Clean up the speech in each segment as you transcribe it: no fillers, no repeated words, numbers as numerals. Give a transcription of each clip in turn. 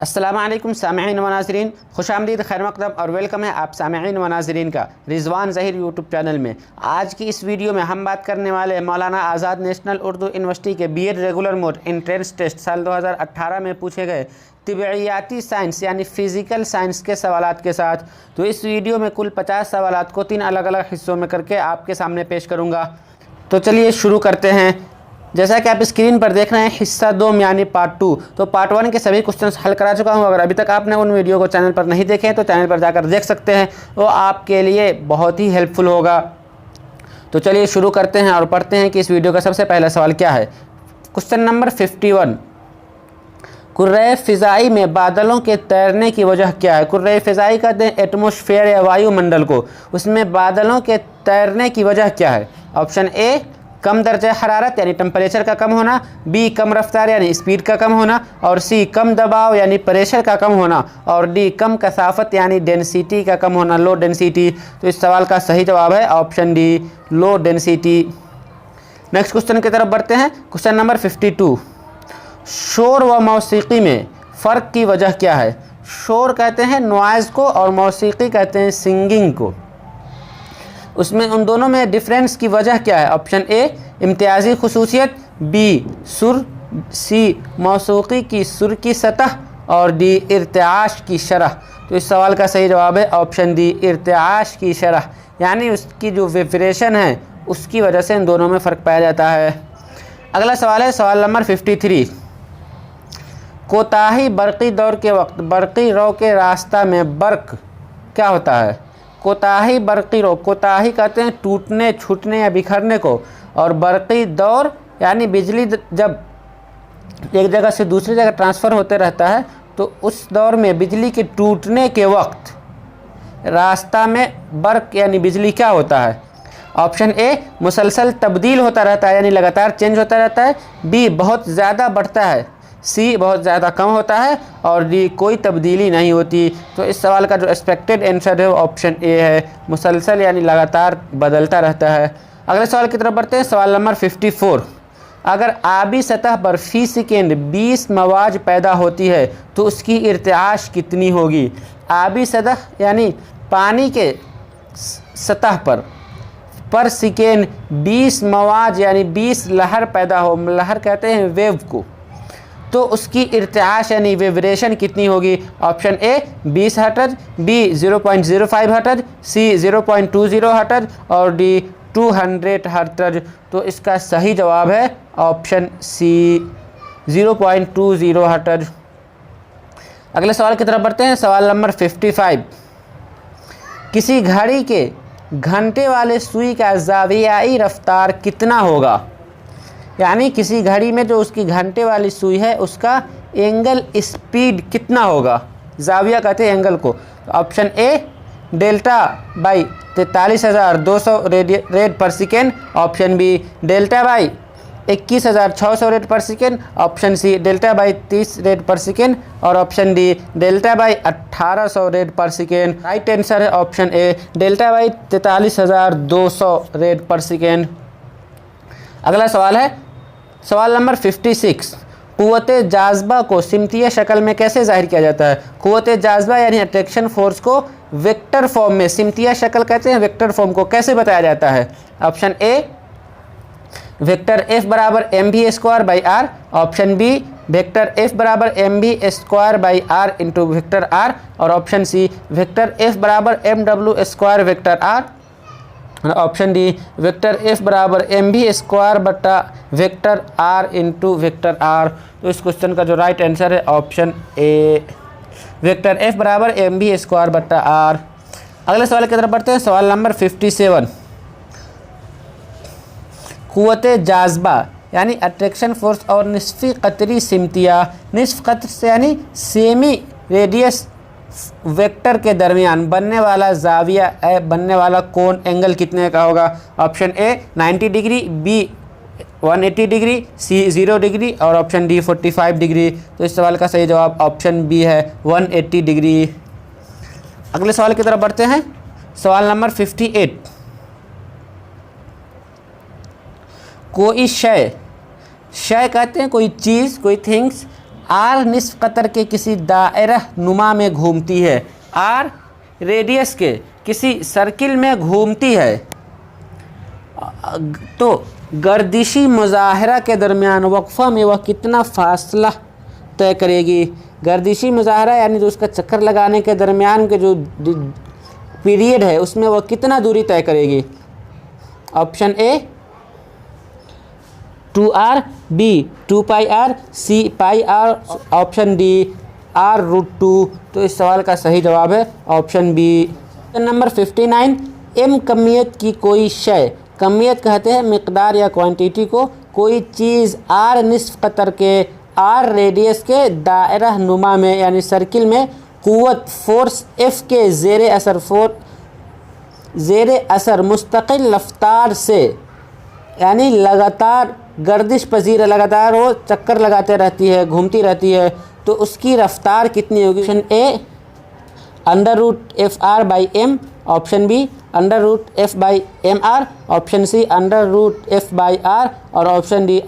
अस्सलाम वालेकुम सामईन व नाज़रीन, खुशामदीद, खैर मक़दम और वेलकम है आप सामईन व नाज़रीन का रिज़वान ज़हीर यूट्यूब चैनल में। आज की इस वीडियो में हम बात करने वाले मौलाना आज़ाद नेशनल उर्दू यूनिवर्सिटी के BEd regular mode entrance test साल 2018 में पूछे गए तिबैयाती साइंस यानी फ़िज़िकल साइंस के सवालात के साथ। तो इस वीडियो में कुल 50 सवालात को 3 अलग अलग हिस्सों में करके आपके सामने पेश करूँगा। तो चलिए शुरू करते हैं। जैसा कि आप स्क्रीन पर देख रहे हैं हिस्सा 2 यानी पार्ट 2। तो पार्ट 1 के सभी क्वेश्चंस हल करा चुका हूं। अगर अभी तक आपने उन वीडियो को चैनल पर नहीं देखे हैं तो चैनल पर जाकर देख सकते हैं, वो आपके लिए बहुत ही हेल्पफुल होगा। तो चलिए शुरू करते हैं और पढ़ते हैं कि इस वीडियो का सबसे पहला सवाल क्या है। क्वेश्चन नंबर 51, कुर्रे फ़िज़ाई में बादलों के तैरने की वजह क्या है। कुर्रे फ़िज़ाई कहते हैं एटमॉस्फेयर या वायुमंडल को, उसमें बादलों के तैरने की वजह क्या है। ऑप्शन ए कम दर्जा हरारत यानी टेम्परेचर का कम होना, बी कम रफ्तार यानी स्पीड का कम होना, और सी कम दबाव यानी प्रेशर का कम होना, और डी कम कसाफत यानी डेंसिटी का कम होना, लो डेंसिटी। तो इस सवाल का सही जवाब है option D, low density. Next question की तरफ बढ़ते हैं। क्वेश्चन नंबर 52, शोर व मौसीकी में फ़र्क की वजह क्या है। शोर कहते हैं नॉइज़ को और मौसीकी कहते हैं सिंगिंग को, उसमें उन दोनों में डिफरेंस की वजह क्या है। ऑप्शन ए इम्तियाजी खुसूसियत, बी सुर, सी मौसीकी की सुर की सतह, और डी इर्तिआश की शरह। तो इस सवाल का सही जवाब है ऑप्शन डी, इर्तिआश की शरह, यानी उसकी जो वाइब्रेशन है उसकी वजह से इन दोनों में फ़र्क पाया जाता है। अगला सवाल है सवाल नंबर 53, कोताही बरक़ी दौर के वक्त बरक़ी रो के रास्ता में बर्क क्या होता है। कोताही बरक़ी रो, कोताही कहते हैं टूटने, छूटने या बिखरने को, और बरक़ी दौर यानी बिजली जब एक जगह से दूसरी जगह ट्रांसफ़र होते रहता है तो उस दौर में बिजली के टूटने के वक्त रास्ता में बर्क यानी बिजली क्या होता है। ऑप्शन ए मुसलसल तब्दील होता रहता है यानी लगातार चेंज होता रहता है, बी बहुत ज़्यादा बढ़ता है, सी बहुत ज़्यादा कम होता है, और डी कोई तब्दीली नहीं होती। तो इस सवाल का जो एक्सपेक्टेड आंसर है वो ऑप्शन ए है, मुसलसल यानी लगातार बदलता रहता है। अगले सवाल की तरफ बढ़ते हैं। सवाल नंबर 54, अगर आबी सतह पर फ़ी सेकेंड 20 मवाज पैदा होती है तो उसकी इर्तिआश कितनी होगी। आबी सतह यानी पानी के सतह पर सेकेंड 20 मवाज यानी 20 लहर पैदा हो, लहर कहते हैं वेव को, तो उसकी इर्तिआश यानी वाइब्रेशन कितनी होगी। Option A 20 hertz, B 0.05 hertz, C 0.20 hertz, और डी 200 हर्ट्ज। तो इसका सही जवाब है ऑप्शन सी, 0.20 हर्ट्ज। अगले सवाल की तरफ बढ़ते हैं। सवाल नंबर 55, किसी घड़ी के घंटे वाले सुई का ज़ावियाई रफ्तार कितना होगा, यानी किसी घड़ी में जो उसकी घंटे वाली सुई है उसका एंगल स्पीड कितना होगा। जाविया कहते हैं एंगल को। Option A delta by 43,200 rad per second, option B delta by 21,600 rad per second, option C delta by 30 rad per second, और option D delta by 1800 rad per second. Right answer है option A, delta by 43,200 rad per second. अगला सवाल है सवाल number 56, क़ुव्वते जाज़बा को सिमतीय शक्ल में कैसे ज़ाहिर किया जाता है। क़ुव्वते जाज़बा यानी अट्रैक्शन फोर्स को वेक्टर फॉर्म में, सिमतीय शक्ल कहते हैं वेक्टर फॉर्म को, कैसे बताया जाता है। ऑप्शन ए वेक्टर एफ बराबर M V square by R, option B vector F बराबर M V square by R into vector R, और ऑप्शन सी वेक्टर एफ बराबर M W square vector R, option D vector F बराबर M V square बटा vector R into vector R. तो इस question का जो right answer है option A, vector F बराबर एम भी स्क्वायर बटा आर। अगले सवाल की तरफ बढ़ते हैं। सवाल नंबर 57, क़ुव्वते जाज़बा यानी अट्रैक्शन फोर्स और निस्फ़ी क़तरी सिमतिया, निस्फ़ क़तर से यानी सेमी रेडियस वेक्टर के दरमियान बनने वाला जाविया बनने वाला कोण एंगल कितने का होगा। Option A 90 degree, B 180 degree, C 0 degree, और ऑप्शन डी 45 डिग्री। तो इस सवाल का सही जवाब ऑप्शन बी है, 180 डिग्री। अगले सवाल की तरफ बढ़ते हैं। सवाल नंबर 58, कोई शय, शय कहते हैं कोई चीज़, कोई थिंग्स, आर निस्फ कतर के किसी दायरा नुमा में घूमती है। आर रेडियस के किसी सर्किल में घूमती है तो गर्दिशी मुजाहरा के दरमियान वक्फ़ा में वह कितना फ़ासला तय करेगी। गर्दिशी मुजाहरा यानी जो उसका चक्कर लगाने के दरमियान के जो पीरियड है उसमें वह कितना दूरी तय करेगी। Option A 2r, B 2πr, C πr, option D r√2। तो इस सवाल का सही जवाब है ऑप्शन बी। नंबर 59, एम कमियत की कोई शय, कमियत कहते हैं मिकदार या क्वांटिटी को, कोई चीज़ आर निस्फ कतर के आर रेडियस के दायरा नुमा में यानी सर्किल में क़ुव्वत फोर्स एफ के ज़ेर असर मुस्तकिल रफ्तार से यानी लगातार गर्दिश पजीर, लगातार वो चक्कर लगाते रहती है, घूमती रहती है, तो उसकी रफ्तार कितनी होगी। Option A √F/m, option B √F/mr, option C √F/r और ऑप्शन डी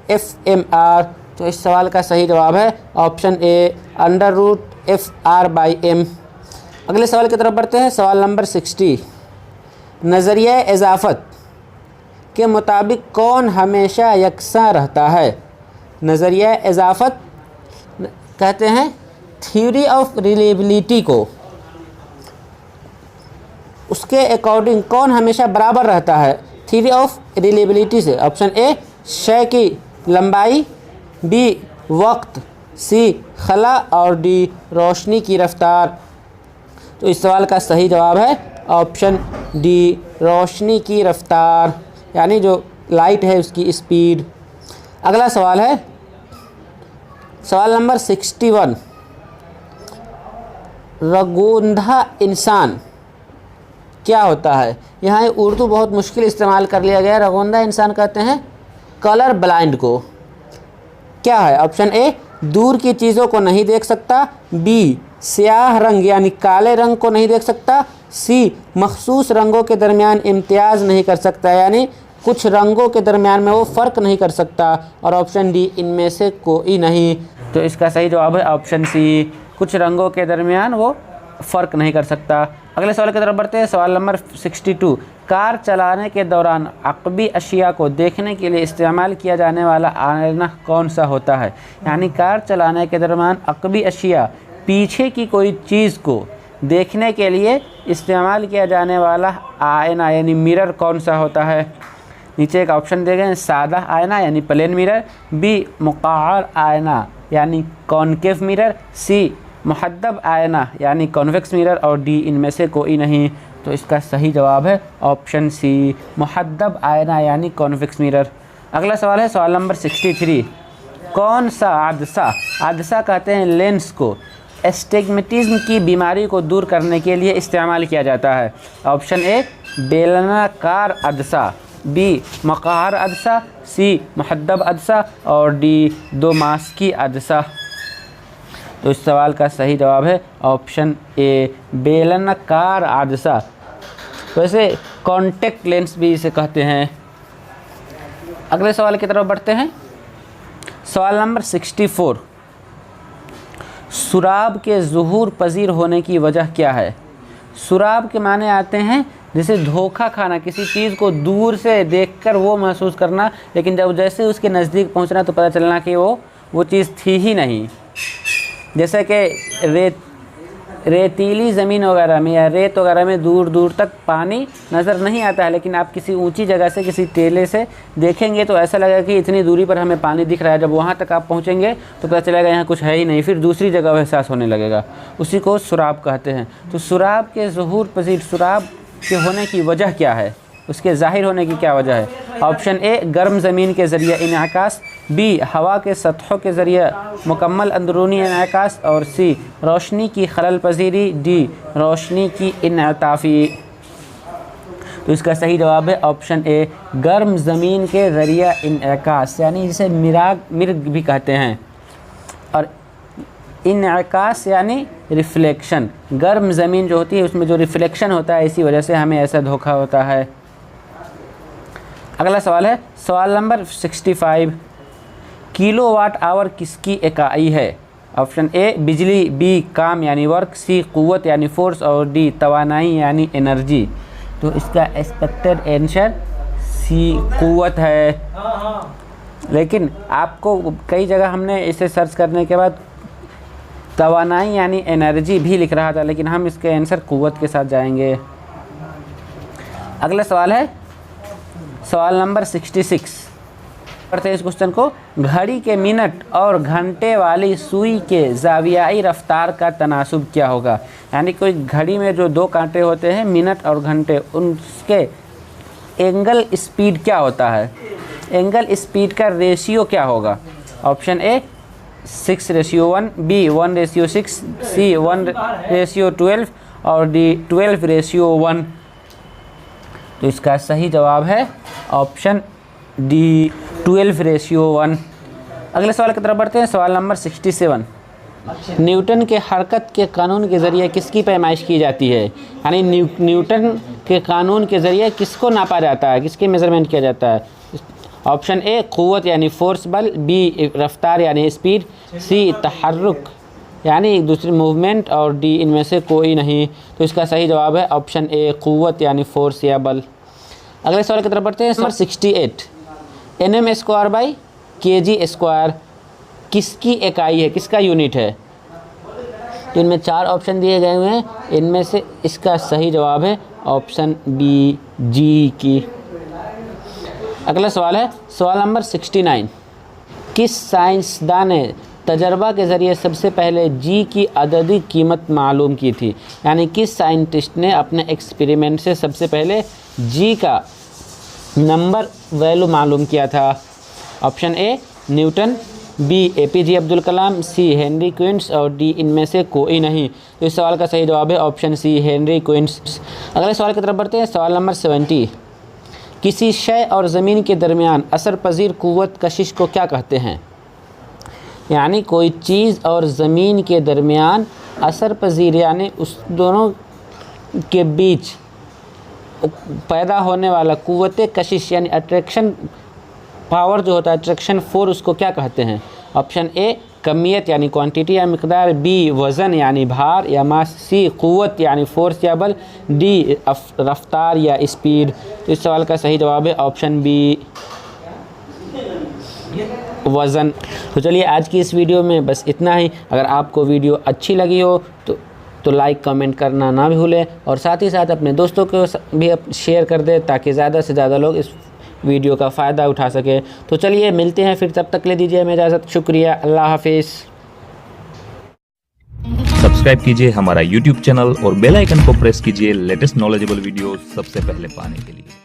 √F/mr। तो इस सवाल का सही जवाब है ऑप्शन ए √F/r/m। अगले सवाल की तरफ बढ़ते हैं। सवाल नंबर 60, नज़रिया इजाफ़त के मुताबिक कौन हमेशा यकसा रहता है। नज़रिया इजाफ़त कहते हैं थ्योरी ऑफ रिलेबिलिटी को, उसके अकॉर्डिंग कौन हमेशा बराबर रहता है थ्योरी ऑफ रिलेबिलिटी से। ऑप्शन ए शय की लंबाई, बी वक्त, सी खला और डी रोशनी की रफ्तार। तो इस सवाल का सही जवाब है ऑप्शन डी रोशनी की रफ्तार यानी जो लाइट है उसकी स्पीड। अगला सवाल है सवाल नंबर 61, रगोंधा इंसान क्या होता है। यहाँ उर्दू बहुत मुश्किल इस्तेमाल कर लिया गया है। रगोंधा इंसान कहते हैं कलर ब्लाइंड को। क्या है। ऑप्शन ए दूर की चीज़ों को नहीं देख सकता, बी स्याह रंग यानी काले रंग को नहीं देख सकता, सी मखसूस रंगों के दरमियान इम्तियाज़ नहीं कर सकता यानी कुछ रंगों के दरमियान में वो फ़र्क नहीं कर सकता, और ऑप्शन डी इनमें से कोई नहीं। तो इसका सही जवाब है ऑप्शन सी, कुछ रंगों के दरमियान वो फ़र्क नहीं कर सकता। अगले सवाल की तरफ बढ़ते हैं। सवाल नंबर 62, कार चलाने के दौरान अक़बी अशिया को देखने के लिए इस्तेमाल किया जाने वाला आईना कौन सा होता है। यानी कार चलाने के दौरान अक़बी अशिया पीछे की कोई चीज़ को देखने के लिए इस्तेमाल किया जाने वाला आईना यानी मिरर कौन सा होता है। नीचे एक ऑप्शन दिए गए हैं, सादा आईना यानी प्लेन मिरर, बी मुक़अर आईना यानी कॉनकेव मिरर, सी मुहद्दब आईना यानी कॉन्वेक्स मिरर और डी इनमें से कोई नहीं। तो इसका सही जवाब है ऑप्शन सी मुहद्दब आईना यानी कॉन्वेक्स मिरर। अगला सवाल है सवाल नंबर 63, कौन सा आदसा, आदसा कहते हैं लेंस को, एस्टिग्मेटिज्म की बीमारी को दूर करने के लिए इस्तेमाल किया जाता है। ऑप्शन ए बेलनाकार अदसा, बी मक़अर अदसा, सी मुहद्दब अदसा और डी दो मास्की अदसा। तो इस सवाल का सही जवाब है ऑप्शन ए बेलनाकार अदसा। वैसे कॉन्टेक्ट लेंस भी इसे कहते हैं। अगले सवाल की तरफ बढ़ते हैं। सवाल नंबर 64, सुराब के ज़ुहूर पजीर होने की वजह क्या है। सुराब के माने आते हैं जैसे धोखा खाना, किसी चीज़ को दूर से देखकर वो महसूस करना, लेकिन जब जैसे उसके नज़दीक पहुंचना तो पता चलना कि वो चीज़ थी ही नहीं। जैसे कि रेतीली ज़मीन वगैरह में या रेत वगैरह में दूर दूर तक पानी नज़र नहीं आता है, लेकिन आप किसी ऊंची जगह से किसी टेले से देखेंगे तो ऐसा लगेगा कि इतनी दूरी पर हमें पानी दिख रहा है। जब वहाँ तक आप पहुँचेंगे तो पता चलेगा यहाँ कुछ है ही नहीं, फिर दूसरी जगह एहसास होने लगेगा। उसी को सुराब कहते हैं। तो सुराब के ज़ुहूर पजीर, सुराब के होने की वजह क्या है, उसके ज़ाहिर होने की क्या वजह है। ऑप्शन ए गर्म ज़मीन के ज़रिए इन्अकास, बी हवा के सतहों के ज़रिए मुकम्मल अंदरूनी इन्अकास और सी रोशनी की खलल पजीरी, डी रोशनी की इनअताफ़ी। तो इसका सही जवाब है ऑप्शन ए गर्म ज़मीन के ज़रिए इन्अकास यानी जिसे मिर्ग भी कहते हैं, और इन्अकास यानी रिफ्लेक्शन। गर्म ज़मीन जो होती है उसमें जो रिफ्लेक्शन होता है इसी वजह से हमें ऐसा धोखा होता है। अगला सवाल है सवाल नंबर 65, किलोवाट आवर किसकी इकाई है? ऑप्शन ए बिजली, बी काम यानी वर्क, सी क़ुव्वत यानी फोर्स और डी तवानाई यानी एनर्जी। तो इसका एक्सपेक्टेड आंसर सी क़ुव्वत है। लेकिन आपको कई जगह हमने इसे सर्च करने के बाद तवानाई यानी एनर्जी भी लिख रहा था, लेकिन हम इसके आंसर क़ुव्वत के साथ जाएंगे। अगला सवाल है सवाल नंबर 66। पढ़ते हैं इस क्वेश्चन को। घड़ी के मिनट और घंटे वाली सुई के ज़ावियाई रफ्तार का तनासुब क्या होगा? यानी कोई घड़ी में जो दो कांटे होते हैं मिनट और घंटे, उनके एंगल स्पीड क्या होता है? एंगल स्पीड का रेशियो क्या होगा? ऑप्शन ए 6:1, बी 1:6, सी 1:12 और डी 12:1। तो इसका सही जवाब है ऑप्शन डी 12:1। अगले सवाल की तरफ बढ़ते हैं। सवाल नंबर 67। न्यूटन के हरकत के कानून के ज़रिए किसकी पैमाइश की जाती है? यानी न्यूटन के कानून के ज़रिए किसको नापा जाता है, किसकी मेज़रमेंट किया जाता है? ऑप्शन ए क़ुव्वत यानी फोर्स बल, बी रफ्तार यानी स्पीड, सी तहर्रुक यानी दूसरी मूवमेंट और डी इनमें से कोई नहीं। तो इसका सही जवाब है ऑप्शन ए क़ुव्वत यानी फोर्स या बल। अगले सवाल की तरफ बढ़ते हैं। नंबर 68। nm² kg² किसकी इकाई है, किसका यूनिट है? तो इनमें 4 ऑप्शन दिए गए हुए हैं, इनमें से इसका सही जवाब है ऑप्शन बी जी की। अगला सवाल है सवाल नंबर 69। किस साइंसदान ने तजर्बा के ज़रिए सबसे पहले जी की अददी कीमत मालूम की थी? यानी किस साइंटिस्ट ने अपने एक्सपेरिमेंट से सबसे पहले जी का नंबर वैल्यू मालूम किया था? Option A Newton, B APJ Abdul Kalam, C Henry क्विंस और डी इनमें से कोई नहीं। तो इस सवाल का सही जवाब है ऑप्शन सी हेनरी क्विंस। अगले सवाल की तरफ बढ़ते हैं। सवाल नंबर 70। किसी शय और ज़मीन के दरमियान असर पजीर क़ुव्वत कशिश को क्या कहते हैं? यानी कोई चीज़ और ज़मीन के दरमियान असर पजीर यानी उस दोनों के बीच पैदा होने वाला क़ुव्वत कशिश यानी अट्रैक्शन पावर जो होता है, अट्रैक्शन फोर्स, उसको क्या कहते हैं? ऑप्शन ए कमियत यानी क्वांटिटी या मिकदार, बी वज़न यानी भार या मास, सी क़ुव्वत यानी फोर्स या बल, डी रफ्तार या स्पीड। तो इस सवाल का सही जवाब है ऑप्शन बी वज़न। तो चलिए आज की इस वीडियो में बस इतना ही। अगर आपको वीडियो अच्छी लगी हो तो लाइक कमेंट करना ना भूलें और साथ ही साथ अपने दोस्तों को भी शेयर कर दें ताकि ज़्यादा से ज़्यादा लोग इस वीडियो का फ़ायदा उठा सके। तो चलिए मिलते हैं फिर, तब तक ले दीजिए हमें इजाज़त। शुक्रिया, अल्लाह हाफिज़। सब्सक्राइब कीजिए हमारा YouTube चैनल और बेल आइकन को प्रेस कीजिए लेटेस्ट नॉलेजेबल वीडियो सबसे पहले पाने के लिए।